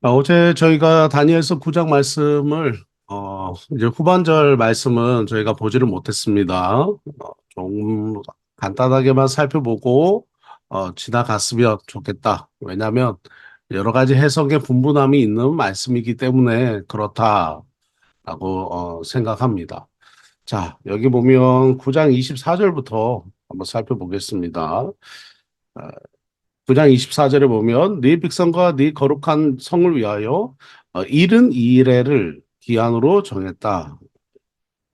어제 저희가 다니엘서 9장 말씀을 이제 후반절 말씀은 저희가 보지를 못했습니다. 좀 간단하게만 살펴보고 지나갔으면 좋겠다. 왜냐하면 여러 가지 해석의 분분함이 있는 말씀이기 때문에 그렇다라고 생각합니다. 자, 여기 보면 9장 24절부터 한번 살펴보겠습니다. 9장 24절에 보면 네 백성과 네 거룩한 성을 위하여 일은 이레를 기한으로 정했다.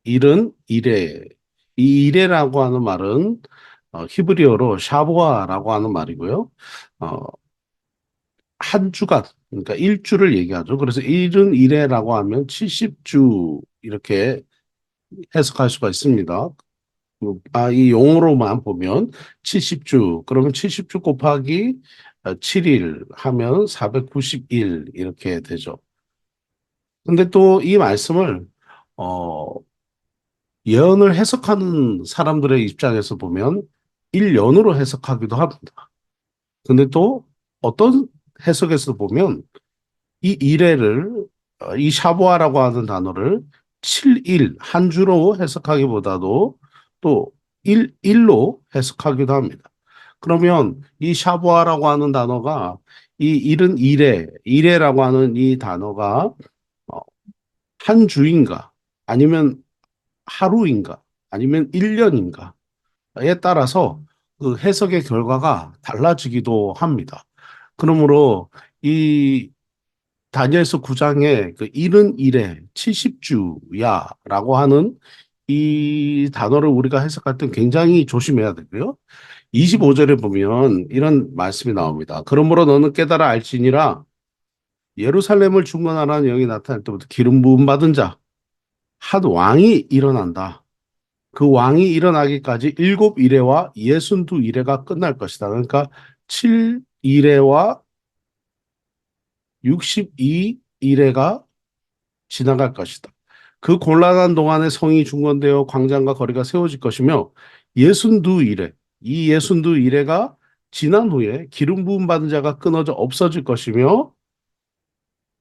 일은 이레. 이 이레라고 하는 말은 히브리어로 샤보아라고 하는 말이고요. 어, 한 주간, 그러니까 일주를 얘기하죠. 그래서 일은 이레라고 하면 70주 이렇게 해석할 수가 있습니다. 이 용어로만 보면 70주, 그러면 70주 곱하기 7일 하면 490일 이렇게 되죠. 근데 또 이 말씀을, 어, 예언을 해석하는 사람들의 입장에서 보면 1년으로 해석하기도 합니다. 근데 또 어떤 해석에서 보면 이 이래를, 이 샤보아라고 하는 단어를 7일, 한 주로 해석하기보다도 또 1일로 해석하기도 합니다. 그러면 이 샤보아라고 하는 단어가 이 일은 이래라고 하는 이 단어가 어, 한 주인가 아니면 하루인가 아니면 1년인가에 따라서 그 해석의 결과가 달라지기도 합니다. 그러므로 이 다니엘서 9장에 그 일은 일에 70주야라고 하는 이 단어를 우리가 해석할 때 굉장히 조심해야 되고요. 25절에 보면 이런 말씀이 나옵니다. 그러므로 너는 깨달아 알지니라 예루살렘을 중건하라는 영이 나타날 때부터 기름 부음 받은 자, 한 왕이 일어난다. 그 왕이 일어나기까지 일곱 이레와 예순두 이레가 끝날 것이다. 그러니까 7이레와 62이레가 지나갈 것이다. 그 곤란한 동안에 성이 중건되어 광장과 거리가 세워질 것이며 예순두 이레, 이 예순두 이레가 지난 후에 기름 부음 받은 자가 끊어져 없어질 것이며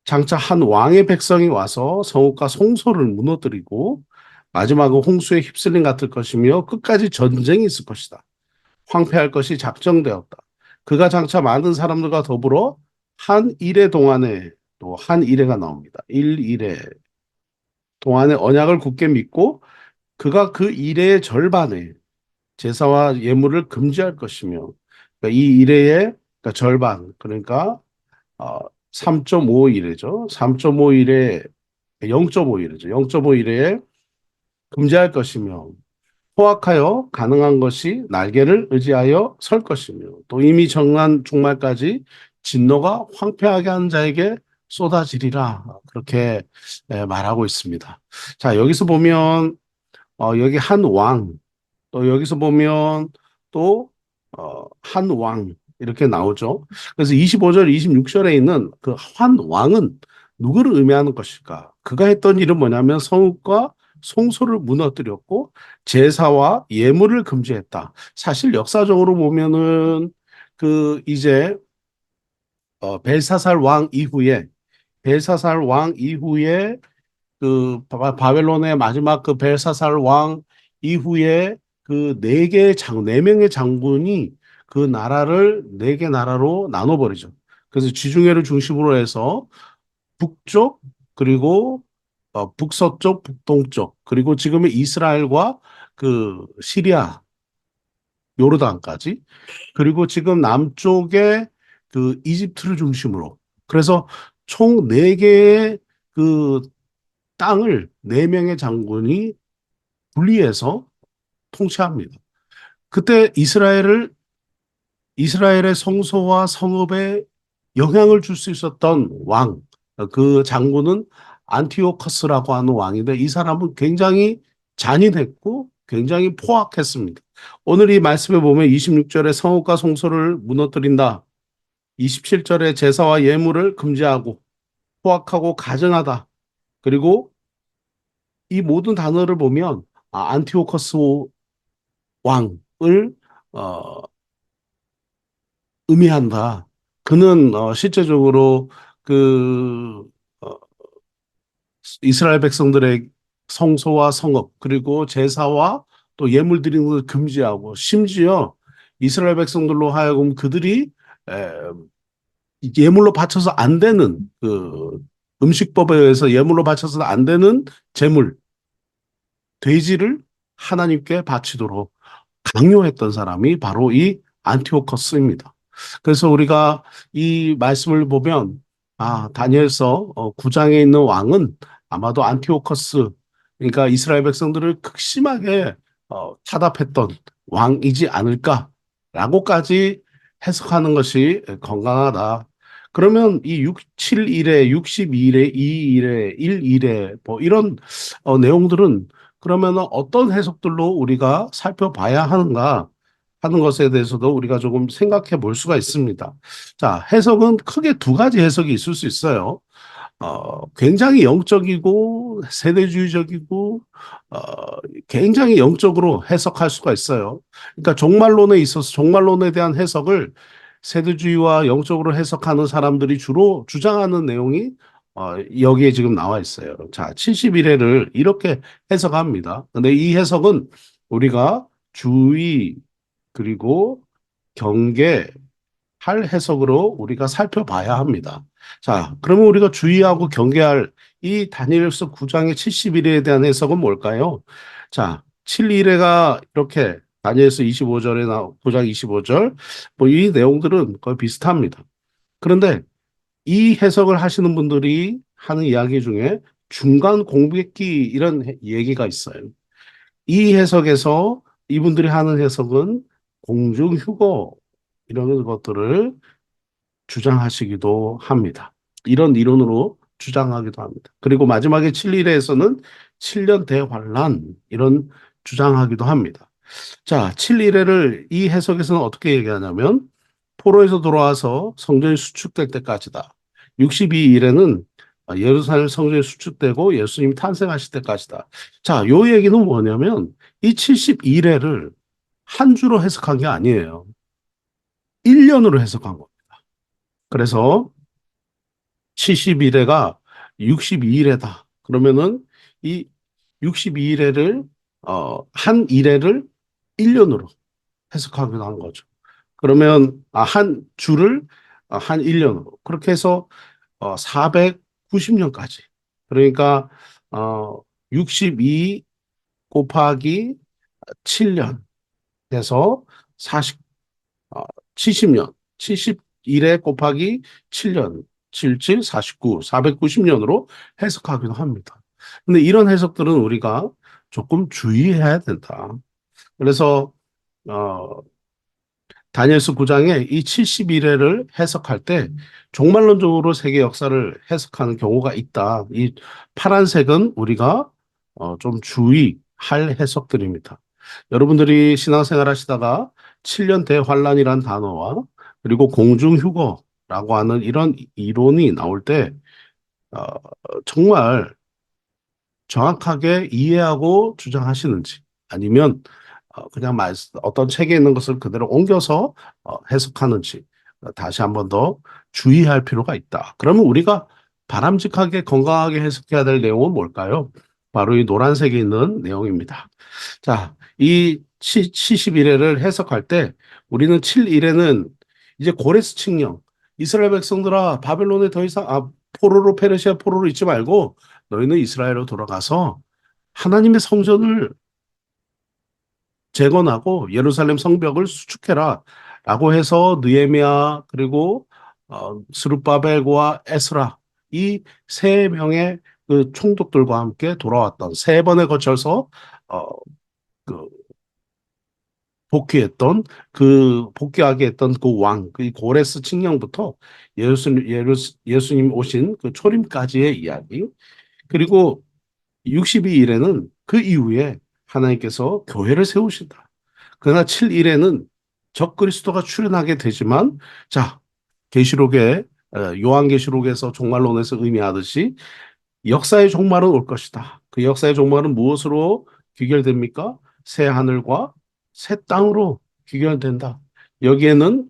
장차 한 왕의 백성이 와서 성읍과 성소를 무너뜨리고 마지막은 홍수에 휩쓸림 같을 것이며 끝까지 전쟁이 있을 것이다. 황폐할 것이 작정되었다. 그가 장차 많은 사람들과 더불어 한 일해 동안에 또 한 일해가 나옵니다. 일일해 동안에 언약을 굳게 믿고 그가 그 일해의 절반에 제사와 예물을 금지할 것이며 그러니까 이 일해의 그러니까 절반 그러니까 3.5일이죠. 3.5일에 0.5일이죠. 0.5일에 금지할 것이며 포악하여 가능한 것이 날개를 의지하여 설 것이며 또 이미 정한 종말까지 진노가 황폐하게 한 자에게 쏟아지리라 그렇게 말하고 있습니다. 자 여기서 보면 여기 한 왕, 또 여기서 보면 또 한 왕 이렇게 나오죠. 그래서 25절, 26절에 있는 그 한 왕은 누구를 의미하는 것일까? 그가 했던 일은 뭐냐면 성읍과 성소를 무너뜨렸고 제사와 예물을 금지했다. 사실 역사적으로 보면은 그 이제 벨사살 왕 이후에 벨사살 왕 이후에 그 바벨론의 마지막 그 벨사살 왕 이후에 그 네 명의 장군이 그 나라를 네 개 나라로 나눠버리죠. 그래서 지중해를 중심으로 해서 북쪽 그리고 북서쪽, 북동쪽 그리고 지금의 이스라엘과 그 시리아, 요르단까지 그리고 지금 남쪽에 그 이집트를 중심으로 그래서 총 네개의그 땅을 네 명의 장군이 분리해서 통치합니다. 그때 이스라엘의 성소와 성읍에 영향을 줄 수 있었던 왕, 그 장군은 안티오커스라고 하는 왕인데 이 사람은 굉장히 잔인했고 굉장히 포악했습니다. 오늘 이 말씀에 보면 26절에 성읍과 성소를 무너뜨린다. 27절에 제사와 예물을 금지하고 포악하고 가증하다. 그리고 이 모든 단어를 보면 안티오커스 왕을 어, 의미한다. 그는 실제적으로 그 어, 이스라엘 백성들의 성소와 성읍 그리고 제사와 또 예물 드리는 것을 금지하고 심지어 이스라엘 백성들로 하여금 그들이 에, 예물로 바쳐서 안 되는 그 음식법에 의해서 예물로 바쳐서 안 되는 제물 돼지를 하나님께 바치도록 강요했던 사람이 바로 이 안티오커스입니다. 그래서 우리가 이 말씀을 보면 다니엘서 9장에 있는 왕은 아마도 안티오커스 그러니까 이스라엘 백성들을 극심하게 타답했던 왕이지 않을까라고까지 해석하는 것이 건강하다. 그러면 이 6, 7일에 62일에 2일에 1일에 뭐 이런 내용들은 그러면 어떤 해석들로 우리가 살펴봐야 하는가 하는 것에 대해서도 우리가 조금 생각해 볼 수가 있습니다. 자, 해석은 크게 두 가지 해석이 있을 수 있어요. 굉장히 영적이고 세대주의적이고 어, 굉장히 영적으로 해석할 수가 있어요. 그러니까 종말론에 있어서 종말론에 대한 해석을 세대주의와 영적으로 해석하는 사람들이 주로 주장하는 내용이 여기에 지금 나와 있어요. 자, 71회를 이렇게 해석합니다. 근데 이 해석은 우리가 주의 그리고 경계 할 해석으로 우리가 살펴봐야 합니다. 자, 그러면 우리가 주의하고 경계할 이 다니엘서 9장의 70일에 대한 해석은 뭘까요? 자, 7일에가 이렇게 다니엘서 25절에 9장 25절 뭐 이 내용들은 거의 비슷합니다. 그런데 이 해석을 하시는 분들이 하는 이야기 중에 중간 공백기 이런 얘기가 있어요. 이 해석에서 이분들이 하는 해석은 공중휴거 이런 것들을 주장하시기도 합니다. 이런 이론으로 주장하기도 합니다. 그리고 마지막에 7일에서는 7년 대환란 이런 주장하기도 합니다. 자, 7일에를 이 해석에서는 어떻게 얘기하냐면 포로에서 돌아와서 성전이 수축될 때까지다. 62일에는 예루살렘 성전이 수축되고 예수님이 탄생하실 때까지다. 자, 요 얘기는 뭐냐면 이 72일에를 한 주로 해석한 게 아니에요. 1년으로 해석한 거. 그래서 70일에가 62일에다. 그러면은 이 62일에를 한 일회를 1년으로 해석하기도 한 거죠. 그러면 한 주를 한 1년으로 그렇게 해서 490년까지. 그러니까 62 곱하기 7년 해서 40 70년, 71에 곱하기 7년, 77, 49, 490년으로 해석하기도 합니다. 근데 이런 해석들은 우리가 조금 주의해야 된다. 그래서 어, 다니엘서 9장에 이 71회를 해석할 때 종말론적으로 세계 역사를 해석하는 경우가 있다. 이 파란색은 우리가 좀 주의할 해석들입니다. 여러분들이 신앙생활 하시다가 7년 대환란이란 단어와 그리고 공중휴거라고 하는 이런 이론이 나올 때 어, 정말 정확하게 이해하고 주장하시는지 아니면 그냥 어떤 책에 있는 것을 그대로 옮겨서 해석하는지 다시 한번 더 주의할 필요가 있다. 그러면 우리가 바람직하게 건강하게 해석해야 될 내용은 뭘까요? 바로 이 노란색에 있는 내용입니다. 자, 이 71회를 해석할 때 우리는 7일에는 이제 고레스 칙령, 이스라엘 백성들아 바벨론에 더 이상 포로로 페르시아 포로로 있지 말고 너희는 이스라엘로 돌아가서 하나님의 성전을 재건하고 예루살렘 성벽을 수축해라 라고 해서 느헤미야 그리고 스룹바벨과 에스라 이 세 명의 그 총독들과 함께 돌아왔던 세 번에 거쳐서 어, 그 복귀하게 했던 그 왕, 그 고레스 칙령부터 예수님 오신 그 초림까지의 이야기. 그리고 62일에는 그 이후에 하나님께서 교회를 세우신다. 그러나 7일에는 적그리스도가 출현하게 되지만 자, 계시록에 요한계시록에서 종말론에서 의미하듯이 역사의 종말은 올 것이다. 그 역사의 종말은 무엇으로 귀결됩니까? 새 하늘과 새 땅으로 귀결된다. 여기에는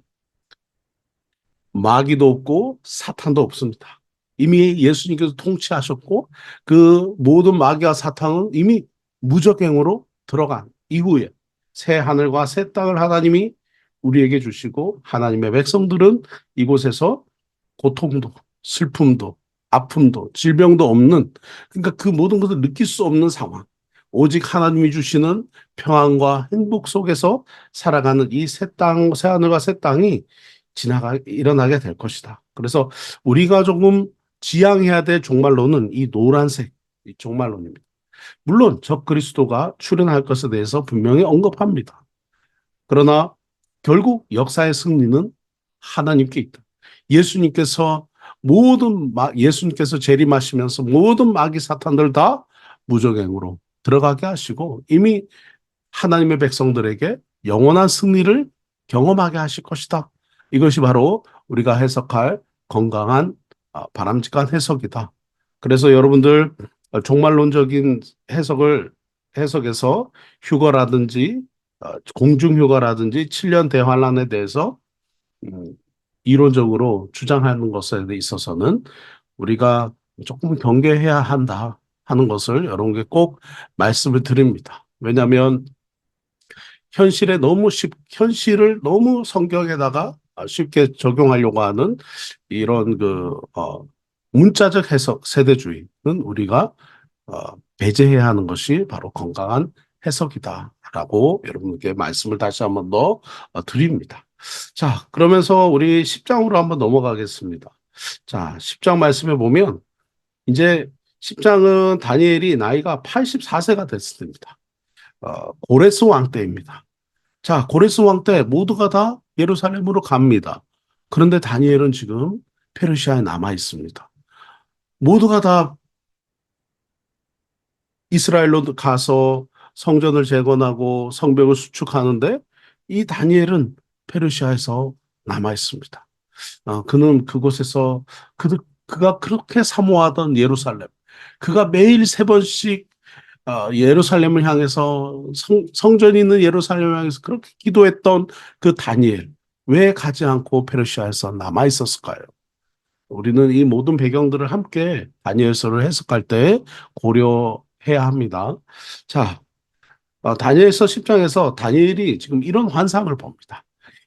마귀도 없고 사탄도 없습니다. 이미 예수님께서 통치하셨고 그 모든 마귀와 사탄은 이미 무적행으로 들어간 이후에 새 하늘과 새 땅을 하나님이 우리에게 주시고 하나님의 백성들은 이곳에서 고통도 슬픔도 아픔도 질병도 없는 그러니까 그 모든 것을 느낄 수 없는 상황 오직 하나님이 주시는 평안과 행복 속에서 살아가는 이 새 땅, 새 하늘과 새 땅이 일어나게 될 것이다. 그래서 우리가 조금 지향해야 될 종말론은 이 노란색 이 종말론입니다. 물론 적 그리스도가 출현할 것에 대해서 분명히 언급합니다. 그러나 결국 역사의 승리는 하나님께 있다. 예수님께서 예수님께서 재림하시면서 모든 마귀 사탄들 다 무적행으로 들어가게 하시고 이미 하나님의 백성들에게 영원한 승리를 경험하게 하실 것이다. 이것이 바로 우리가 해석할 건강한 바람직한 해석이다. 그래서 여러분들 종말론적인 해석에서 휴거라든지 공중휴거라든지 7년 대환란에 대해서 음, 이론적으로 주장하는 것에 있어서는 우리가 조금 경계해야 한다 하는 것을 여러분께 꼭 말씀을 드립니다. 왜냐하면 현실을 너무 성경에다가 쉽게 적용하려고 하는 이런 문자적 해석 세대주의는 우리가 배제해야 하는 것이 바로 건강한 해석이다라고 여러분께 말씀을 다시 한번 더 드립니다. 자, 그러면서 우리 10장으로 한번 넘어가겠습니다. 자, 10장 말씀해 보면 이제 10장은 다니엘이 나이가 84세가 됐습니다. 고레스 왕 때입니다. 자, 고레스 왕 때 모두가 다 예루살렘으로 갑니다. 그런데 다니엘은 지금 페르시아에 남아 있습니다. 모두가 다 이스라엘로 가서 성전을 재건하고 성벽을 수축하는데 이 다니엘은 페르시아에서 남아 있습니다. 그는 그곳에서 그가 그렇게 사모하던 예루살렘, 그가 매일 3번씩 예루살렘을 향해서 성전이 있는 예루살렘을 향해서 그렇게 기도했던 그 다니엘, 왜 가지 않고 페르시아에서 남아 있었을까요? 우리는 이 모든 배경들을 함께 다니엘서를 해석할 때 고려해야 합니다. 자, 다니엘서 10장에서 다니엘이 지금 이런 환상을 봅니다.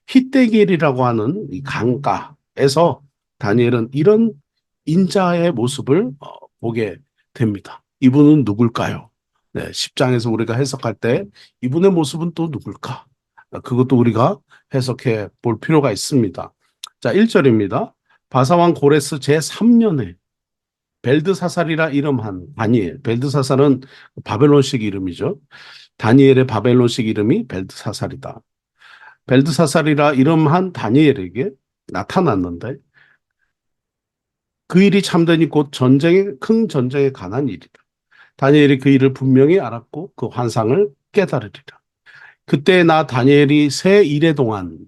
히데길이라고 하는 이 강가에서 다니엘은 이런 인자의 모습을 보게 됩니다. 이분은 누굴까요? 네, 10장에서 우리가 해석할 때 이분의 모습은 또 누굴까? 그것도 우리가 해석해 볼 필요가 있습니다. 자, 1절입니다. 바사왕 고레스 제3년에 벨드사살이라 이름한 다니엘. 벨드사살은 바벨론식 이름이죠. 다니엘의 바벨론식 이름이 벨드사살이다. 벨드사살이라 이름한 다니엘에게 나타났는데 그 일이 참되니 곧 큰 전쟁에 관한 일이다. 다니엘이 그 일을 분명히 알았고 그 환상을 깨달으리라. 그때 나 다니엘이 새 이래 동안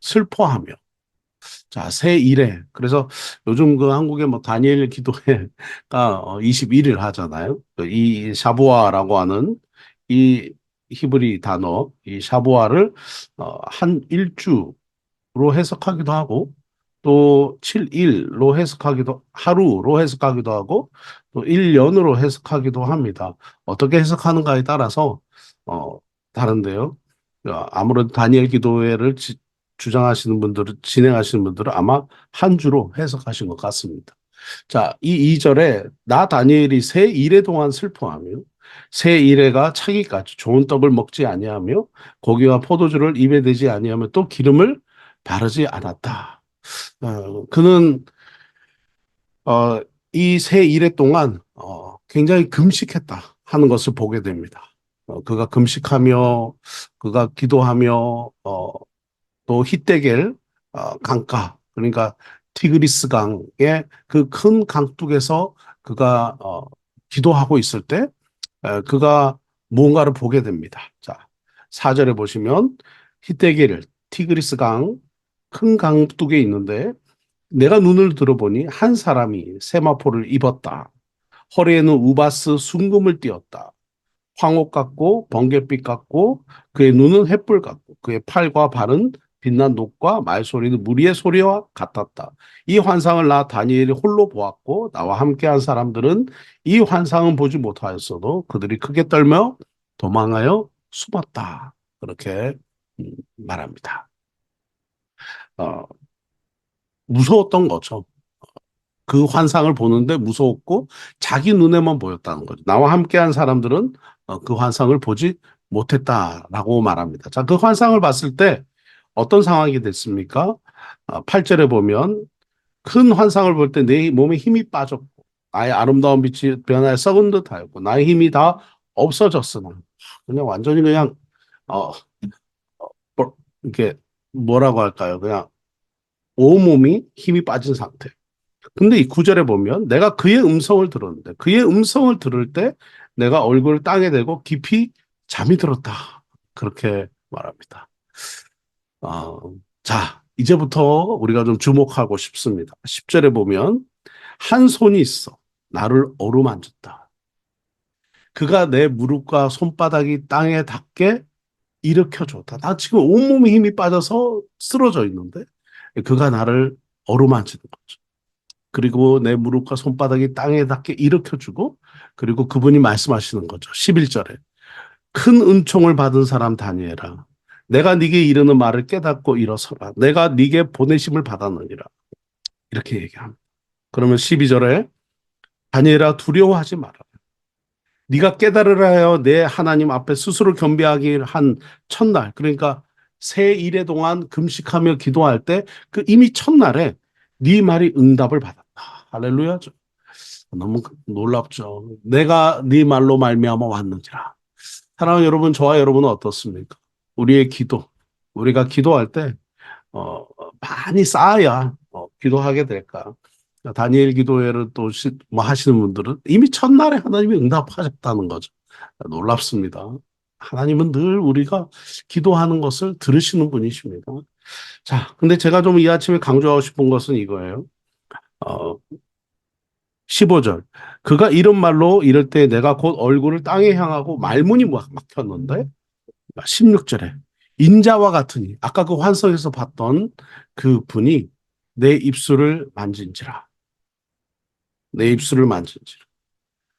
슬퍼하며 자, 새 이래. 그래서 요즘 그 한국의 뭐 다니엘 기도회가 21일 하잖아요. 이 샤부아라고 하는 이 히브리 단어, 이 샤부아를 한 일주로 해석하기도 하고 또 7일로 하루로 해석하기도 하고 또 1년으로 해석하기도 합니다. 어떻게 해석하는가에 따라서 어, 다른데요. 아무래도 다니엘 기도회를 진행하시는 분들은 아마 한 주로 해석하신 것 같습니다. 자, 이 2절에 나 다니엘이 새 이래 동안 슬퍼하며 새 이래가 차기까지 좋은 떡을 먹지 아니하며 고기와 포도주를 입에 대지 아니하며 또 기름을 바르지 않았다. 그는 이 새 이래 동안 굉장히 금식했다 하는 것을 보게 됩니다. 그가 금식하며 그가 기도하며 또 히데겔 강가 그러니까 티그리스 강의 그 큰 강둑에서 그가 기도하고 있을 때 그가 무언가를 보게 됩니다. 자, 4절에 보시면 히데겔 티그리스 강 큰 강둑에 있는데 내가 눈을 들어보니 한 사람이 세마포를 입었다. 허리에는 우바스 순금을 띠었다. 황옥 같고 번갯빛 같고 그의 눈은 횃불 같고 그의 팔과 발은 빛난 녹과 말소리는 무리의 소리와 같았다. 이 환상을 나 다니엘이 홀로 보았고 나와 함께한 사람들은 이 환상은 보지 못하였어도 그들이 크게 떨며 도망하여 숨었다. 그렇게 말합니다. 어, 무서웠던 거죠. 그 환상을 보는데 무서웠고 자기 눈에만 보였다는 거죠. 나와 함께한 사람들은 그 환상을 보지 못했다라고 말합니다. 자, 그 환상을 봤을 때 어떤 상황이 됐습니까? 8절에 보면 큰 환상을 볼 때 내 몸에 힘이 빠졌고 나의 아름다운 빛이 변하여 썩은 듯하였고 나의 힘이 다 없어졌으나 그냥 완전히 그냥 어, 이렇게 뭐라고 할까요? 그냥 온몸이 힘이 빠진 상태. 근데 이 구절에 보면 내가 그의 음성을 들었는데 그의 음성을 들을 때 내가 얼굴을 땅에 대고 깊이 잠이 들었다. 그렇게 말합니다. 어, 자, 이제부터 우리가 좀 주목하고 싶습니다. 10절에 보면 한 손이 있어 나를 어루만졌다. 그가 내 무릎과 손바닥이 땅에 닿게 일으켜줬다. 나 지금 온몸에 힘이 빠져서 쓰러져 있는데 그가 나를 어루만지는 거죠. 그리고 내 무릎과 손바닥이 땅에 닿게 일으켜주고 그리고 그분이 말씀하시는 거죠. 11절에 큰 은총을 받은 사람 다니엘아 내가 네게 이르는 말을 깨닫고 일어서라. 내가 네게 보내심을 받았느니라. 이렇게 얘기합니다. 그러면 12절에 다니엘아 두려워하지 마라. 네가 깨달으라 하여 내 하나님 앞에 스스로 겸비하기 한 첫날 그러니까 새 일해 동안 금식하며 기도할 때 그 이미 첫날에 네 말이 응답을 받았다. 할렐루야. 너무 놀랍죠. 내가 네 말로 말미암아 왔느니라. 사랑하는 여러분, 저와 여러분은 어떻습니까? 우리의 기도, 우리가 기도할 때 많이 쌓아야 기도하게 될까? 다니엘 기도회를 또 뭐 하시는 분들은 이미 첫날에 하나님이 응답하셨다는 거죠. 놀랍습니다. 하나님은 늘 우리가 기도하는 것을 들으시는 분이십니다. 자, 근데 제가 좀 이 아침에 강조하고 싶은 것은 이거예요. 어, 15절. 그가 이런 말로 이럴 때 내가 곧 얼굴을 땅에 향하고 말문이 막혔는데 16절에 인자와 같으니 아까 그 환상에서 봤던 그 분이 내 입술을 만진지라. 내 입술을 만진지라.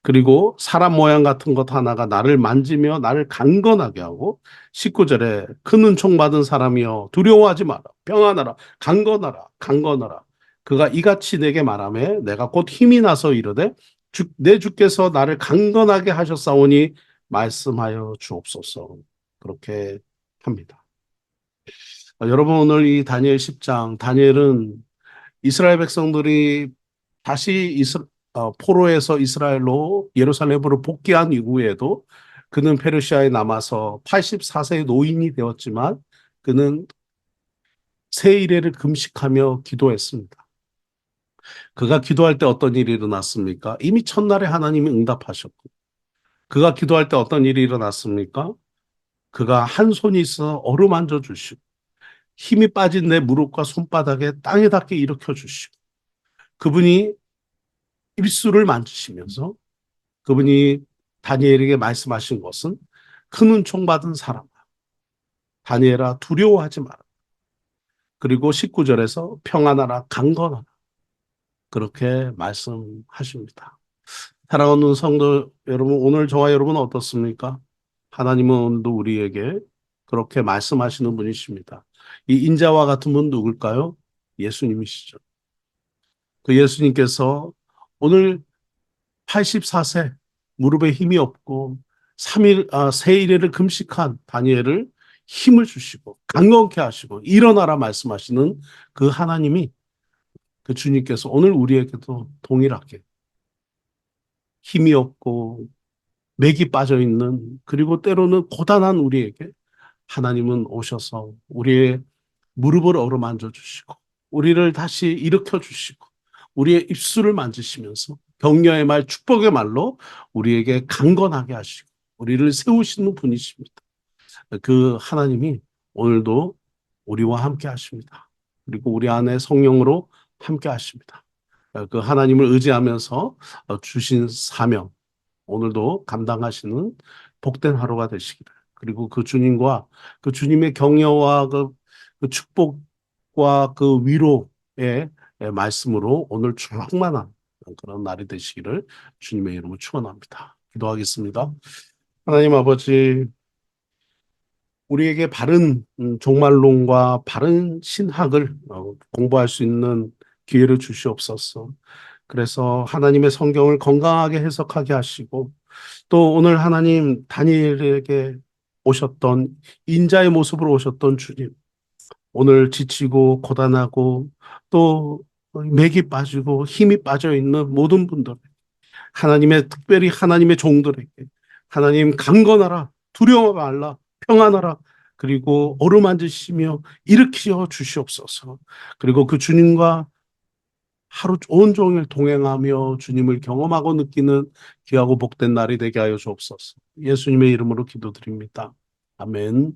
그리고 사람 모양 같은 것 하나가 나를 만지며 나를 강건하게 하고 19절에 큰 은총 받은 사람이여 두려워하지 마라. 평안하라. 강건하라. 강건하라. 그가 이같이 내게 말하며 내가 곧 힘이 나서 이르되 내 주께서 나를 강건하게 하셨사오니 말씀하여 주옵소서. 그렇게 합니다. 여러분 오늘 이 다니엘 10장 다니엘은 이스라엘 백성들이 다시 포로에서 이스라엘로 예루살렘으로 복귀한 이후에도 그는 페르시아에 남아서 84세의 노인이 되었지만 그는 세 일회를 금식하며 기도했습니다. 그가 기도할 때 어떤 일이 일어났습니까? 이미 첫날에 하나님이 응답하셨고 그가 기도할 때 어떤 일이 일어났습니까? 그가 한 손이 있어 어루만져 주시고 힘이 빠진 내 무릎과 손바닥에 땅에 닿게 일으켜 주시고 그분이 입술을 만지시면서 그분이 다니엘에게 말씀하신 것은 큰 은총 받은 사람아 다니엘아 두려워하지 마라. 그리고 19절에서 평안하라 강건하라 그렇게 말씀하십니다. 사랑하는 성도 여러분 오늘 저와 여러분은 어떻습니까? 하나님은 오늘도 우리에게 그렇게 말씀하시는 분이십니다. 이 인자와 같은 분 누굴까요? 예수님이시죠. 그 예수님께서 오늘 84세 무릎에 힘이 없고 3일, 3일을 금식한 다니엘을 힘을 주시고 강건케 하시고 일어나라 말씀하시는 그 하나님이 그 주님께서 오늘 우리에게도 동일하게 힘이 없고 맥이 빠져 있는 그리고 때로는 고단한 우리에게 하나님은 오셔서 우리의 무릎을 어루만져 주시고 우리를 다시 일으켜 주시고 우리의 입술을 만지시면서 격려의 말, 축복의 말로 우리에게 강건하게 하시고 우리를 세우시는 분이십니다. 그 하나님이 오늘도 우리와 함께 하십니다. 그리고 우리 안에 성령으로 함께 하십니다. 그 하나님을 의지하면서 주신 사명 오늘도 감당하시는 복된 하루가 되시기를. 그리고 그 주님과 그 주님의 격려와 그 축복과 그 위로의 말씀으로 오늘 충만한 그런 날이 되시기를 주님의 이름으로 축원합니다. 기도하겠습니다. 하나님 아버지, 우리에게 바른 종말론과 바른 신학을 공부할 수 있는 기회를 주시옵소서. 그래서 하나님의 성경을 건강하게 해석하게 하시고, 또 오늘 하나님 다니엘에게 오셨던 인자의 모습으로 오셨던 주님, 오늘 지치고 고단하고 또 맥이 빠지고 힘이 빠져 있는 모든 분들, 하나님의 특별히 하나님의 종들에게 하나님 강건하라, 두려워 말라, 평안하라, 그리고 어루만지시며 일으키어 주시옵소서. 그리고 그 주님과 하루 온종일 동행하며 주님을 경험하고 느끼는 귀하고 복된 날이 되게 하여 주옵소서. 예수님의 이름으로 기도드립니다. 아멘.